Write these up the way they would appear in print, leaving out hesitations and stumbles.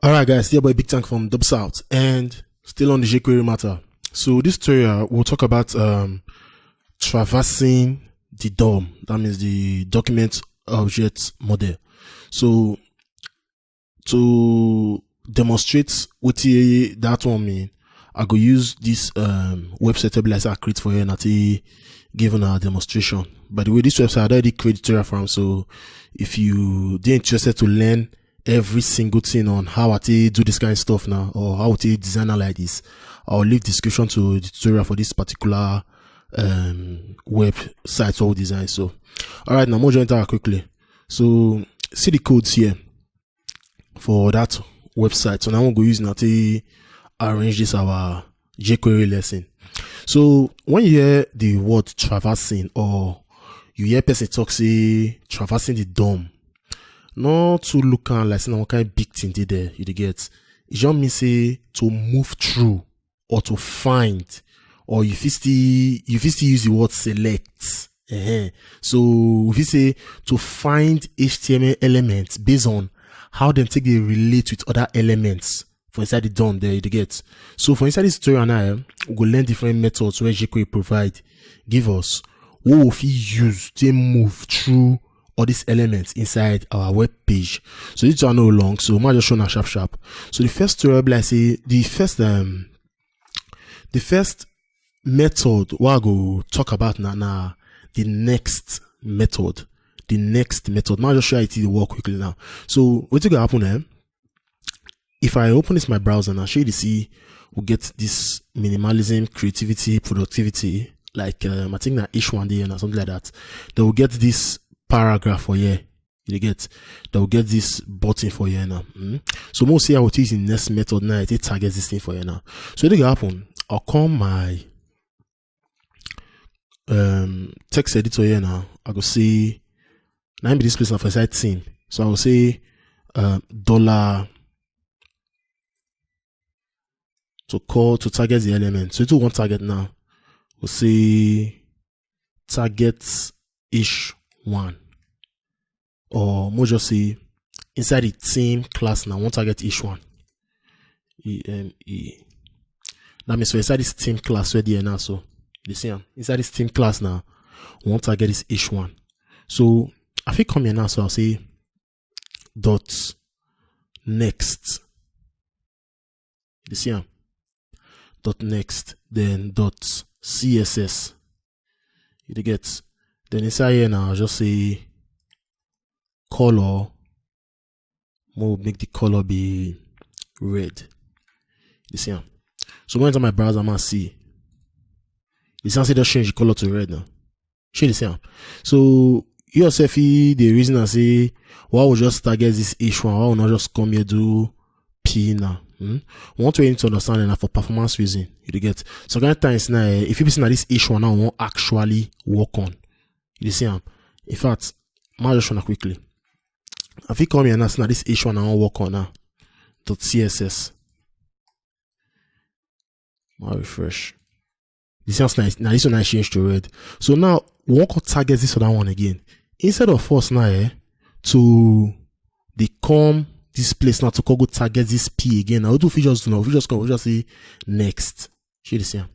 Alright guys, your boy Big Tank from Dub South and still on the jQuery matter. So this tutorial we'll talk about traversing the DOM, that means the document object model. So to demonstrate what that one mean, I go use this website template I create for you and I given a demonstration. By the way, this website I already created tutorial from, so if you are interested to learn every single thing on how I do this kind of stuff now, or how to design like this, I'll leave description to the tutorial for this particular website or design. So alright, now I'm going to enter quickly. So see the codes here for that website. So now I'm going to use now to arrange this our jQuery lesson. So when you hear the word traversing, or you hear person talk say traversing the DOM, not to look at like some kind of big thing there, you get it. Just mean say to move through or to find, or you still use the word select. So if you say to find HTML elements based on how them take they relate with other elements for inside the DOM there, you get. So for inside this tutorial now, we will learn different methods where jQuery provide give us what we use to move through all these elements inside our web page. So this are no long, so I might just show now sharp. So the first tutorial, like say the first method what I go talk about now the next method. Now just show it to work quickly now. So what's gonna happen if I open this my browser and I'll show you to see we'll get this minimalism, creativity, productivity, like I think that H1 day or something like that. They will get this paragraph for here. You get, they will get this button for here now. So most say I will use the next method now. It targets this thing for here now. So what's gonna happen? I'll call my text editor here now. I go say now be this place of a site theme. So I will say dollar to target the element. So it will want target now. We'll say target h1, or more just say inside the theme class now, want target h1. That means so inside this theme class where they are now. So you see inside this theme class now, we want target this h1. So I think come here now, so I'll say dot next. You see dot next, then dot css. You get. Then inside here now, I'll just say color. We'll make the color be red. You see so when I enter my browser, I'm gonna see. You see just change the color to red now. Show the same. So yourself the reason I say why would just target this H1, why would not just come here do P now? Want to understand enough for performance reason. You get so kind of times now if you listen at this H1 now won't actually work on. You see in fact, I'll just show quickly. If you come here now, this H1 I won't work on now. .css. I'll refresh. This sounds nice. Now this one I changed to red. So now we won't target this other one again. Instead of us now to come this place now to go target this P again. Now what do we just do now? We just say next. See the same.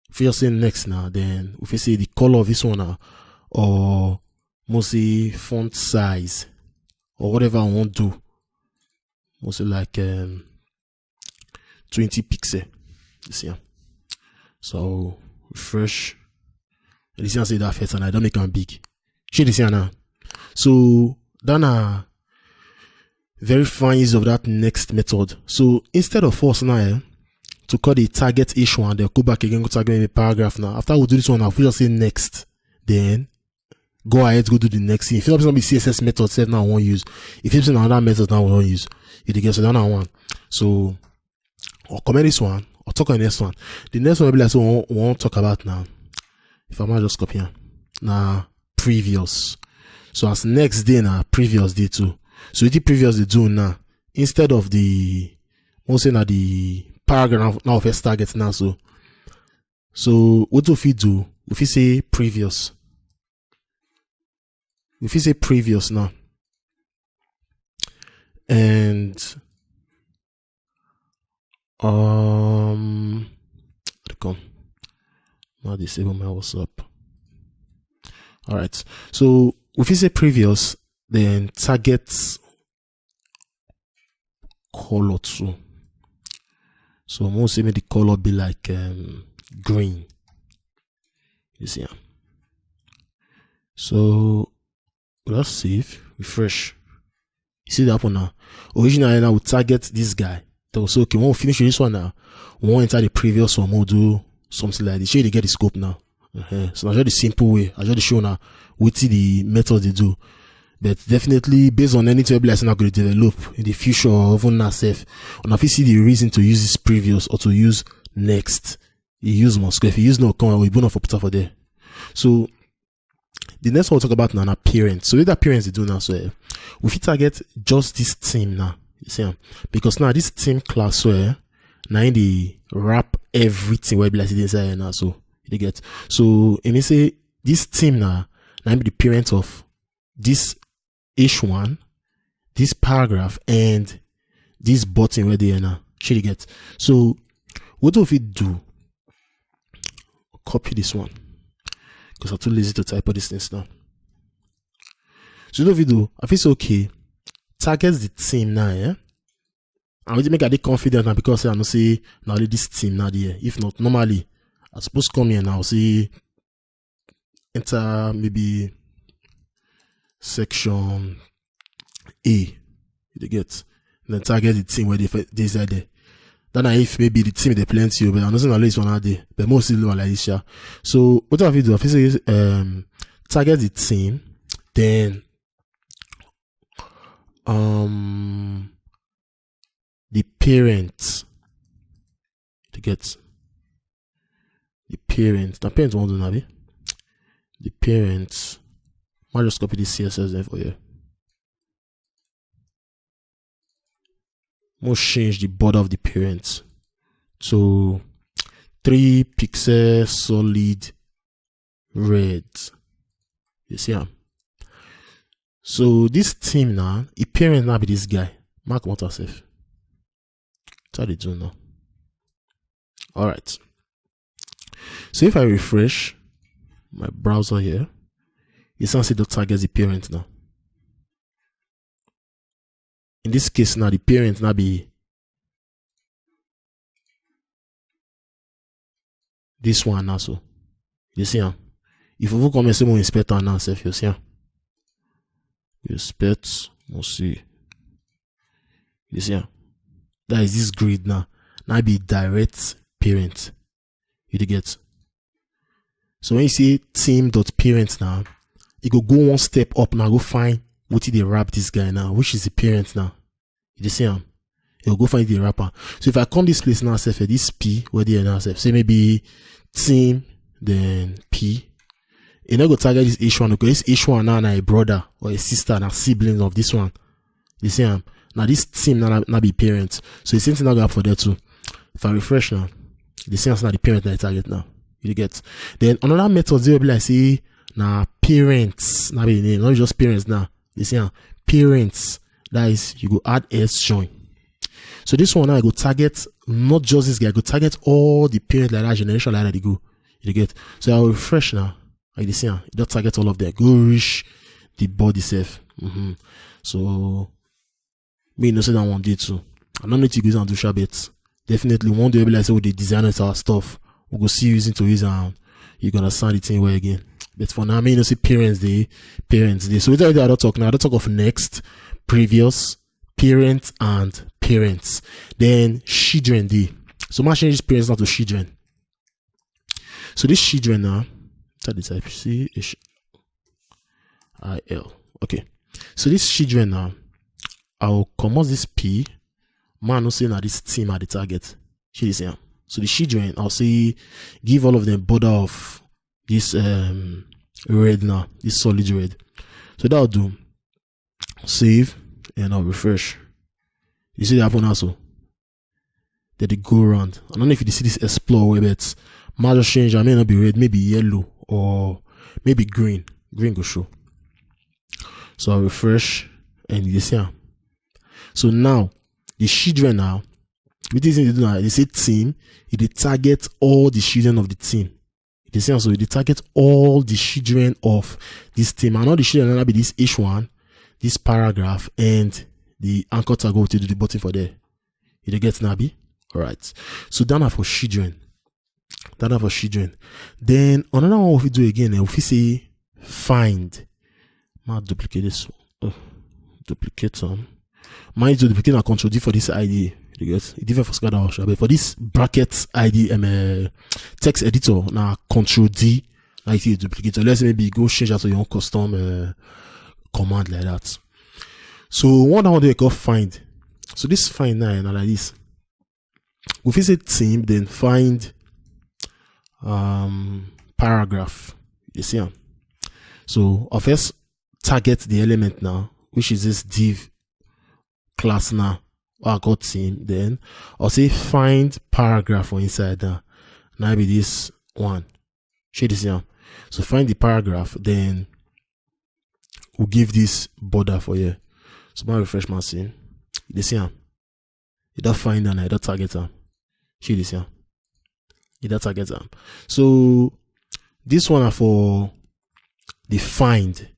If we just say next now, then if we say the color of this one now, or mostly font size, or whatever I want to do, mostly like 20 pixel. You see. So refresh. You see I say that first and I don't make them big. See this here now. So then very fine use of that next method. So instead of us now to call the target h1, they'll go back again, go target the paragraph now. After we do this one now, we just say next, then go ahead, go do the next thing. If you don't be CSS method set now, I won't use. If you've seen another method now, we won't use. You get so down one. So I'll comment this one, I'll talk on the next one. The next one will be like so we won't talk about now. If I might just copy here. Now previous. So as next day now, previous day too. So the previous they do now, instead of the say now the paragraph now first target now. So what do we do? If we say previous, now, and come now disable my WhatsApp. All right, so if you say previous, then target color too. So I'm going to say the color be like green. You see, so let's save, refresh. You see that one now. Originally now we target this guy. So okay, when we finish with this one now, we want to enter the previous one. We'll do something like this. Show you they get the scope now. So now just the simple way. I just show now what the method they do. But definitely based on anything we're not going to develop in the future or even now safe. And if you see the reason to use this previous or to use next, you use more square. If you use no come, we burn off for for there. So the next one we'll talk about now appearance. So with appearance they do now, so we fit target just this team now. You see, because now this team class where now they wrap everything where be like inside now. So you get so and they say this team now be the parent of this H1, this paragraph, and this button where they are now. Should you get? So what do we do? Copy this one because I'm too lazy to type all these things now. So what do we do? I feel okay. Target the team now, yeah. I will make a confident now because I know say now this team now there. If not, normally I suppose come here now see enter maybe section A. You get then target the team where they are there. Then if maybe the team they plenty, but I'm not saying at least one out there, but mostly like this. Yeah. So what have you do? I say target the team, then the parent to get the parent. The parent won't do that. The parent. I'll just copy this CSS there for you. Must change the border of the parent to 3 pixel solid red. You see him? So this team now, the parent now be this guy. Mark what yourself. That's how they do now. Alright. So if I refresh my browser here, you see the target the parent now. In this case now, the parent now be this one also. You see him? If you come and say more inspector now, self you see him? Inspect, we'll see. You see him? That is this grid now. Now be direct parent. You get? So when you see team.parent now, you go one step up now, go find what they wrap this guy now, which is the parent now. You see him? You'll go find the wrapper. So if I come this place now, say for this P, where they are now, say maybe team, then P. You know, go target this H1 because this H1 now a brother or a sister and a sibling of this one. You see him? Now this team now be parent. So the same thing now go up for there too. If I refresh now, the same as now the parent that I target now. You get? Then another method they will be like say now parents, now be name, not just parents now. You see him? Parents. That is, you go add S join. So this one now I go target not just this guy, I go target all the parents like that generation like that they go. You get? So I'll refresh now. Like this here, you don't target all of them. Go reach the body self. So me no say that one day too. I don't need to use and do shabet. Definitely one day we'll be like say with the designers our stuff. We'll go see using to use and you're gonna sound it anywhere again. But for now, I mean, you see parents day. So without I don't talk now. I don't talk of next, previous, parent, and parents. Then children day. So I'm change this parents now to children. So this children now, that is type CHIL. Okay. So this children now, I'll come out this P. Man, no say now this team at the target. See this here. So the children, I'll say give all of them border of this red now, this solid red. So that'll do. Save and I'll refresh. You see that happen also. Then they go around. I don't know if you see this explore web, but might just change. I may not be red, maybe yellow or maybe green. Green go show. So I'll refresh and you see. So now the children now With this thing they do now, they say team, they target all the children of the team. They say also they target all the children of this team, and all the children will be this H1, this paragraph, and the anchor tag go to do the button for there. You get Nabi? Alright. So that's for children. That's for children. Then another one we do again, if we say find. Might duplicate this one. Duplicate some. Might do duplicate and control D for this ID. You get it different for SCADA, but for this bracket ID text editor now control D like you duplicate. So let's maybe go change that to your own custom command like that. So one they call find. So this find now like this. We visit team, then find paragraph. You see them. So I'll first target the element now, which is this div class now. I got team. Then I'll say find paragraph for inside there. Now be this one. Shade this here. So find the paragraph, then we'll give this border for you. So my refresh my scene. You see him. You don't find and I don't target him. Shade this here. You don't target him. So this one are for the find.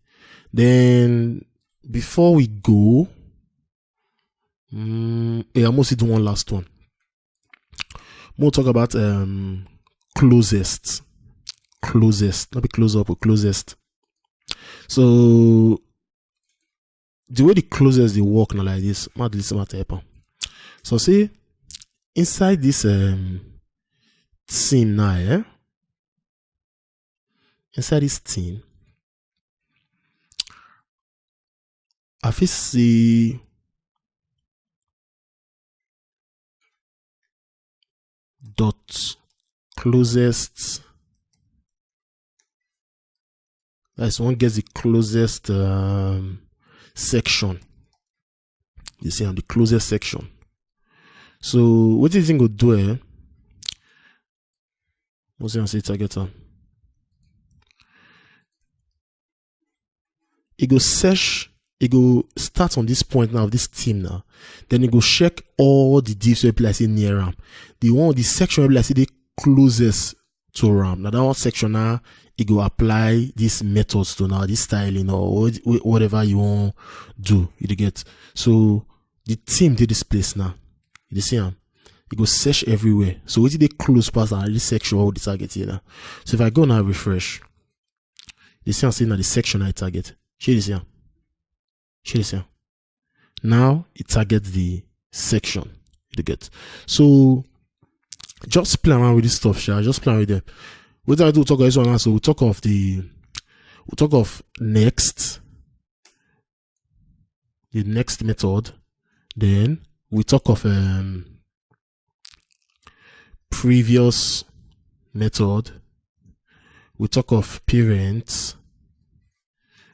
Then before we go, I must do one last one. We'll talk about closest. Not be close up, but closest. So the way the closest they work now like this, so see inside this team now, inside this team, I feel see dot closest. That's one gets the closest section. You see on the closest section. So what do you think we'll do? What's the answer target on? It go search. It go start on this point now of this team now. Then it go check all the divs where I see near RAM. The one the section where I see the closest to RAM. Now that one section now it go apply these methods to now this styling or whatever you want do. You get so the team did this place now. You see them. It go search everywhere. So what did they close past and this section all the target here now? So if I go now refresh, you see I'm saying now the section I target. Here this here. Now it targets the section. You get so just play around with this stuff, just play around with them. What I do talk about this one now, so we'll talk of next, the next method. Then we talk of previous method. We talk of parents.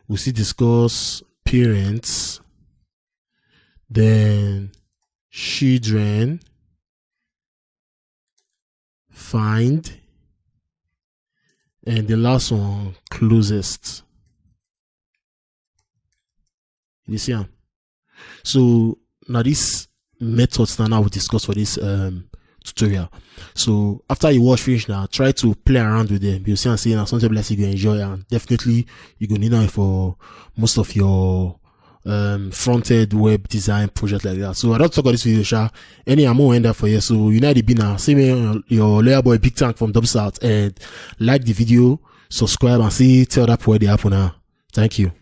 We see discuss parents, then children, find, and the last one closest. You see them? So now these methods now we discuss for this tutorial. So after you watch finish now, try to play around with them. You see and see now something like you enjoy, and definitely you gonna need them for most of your front-end web design project like that. So I don't talk about this video, any more end up for you. So United be now, see me your layer boy Big Tank from Dub South, and like the video, subscribe, and see tell that where they happen now. Thank you.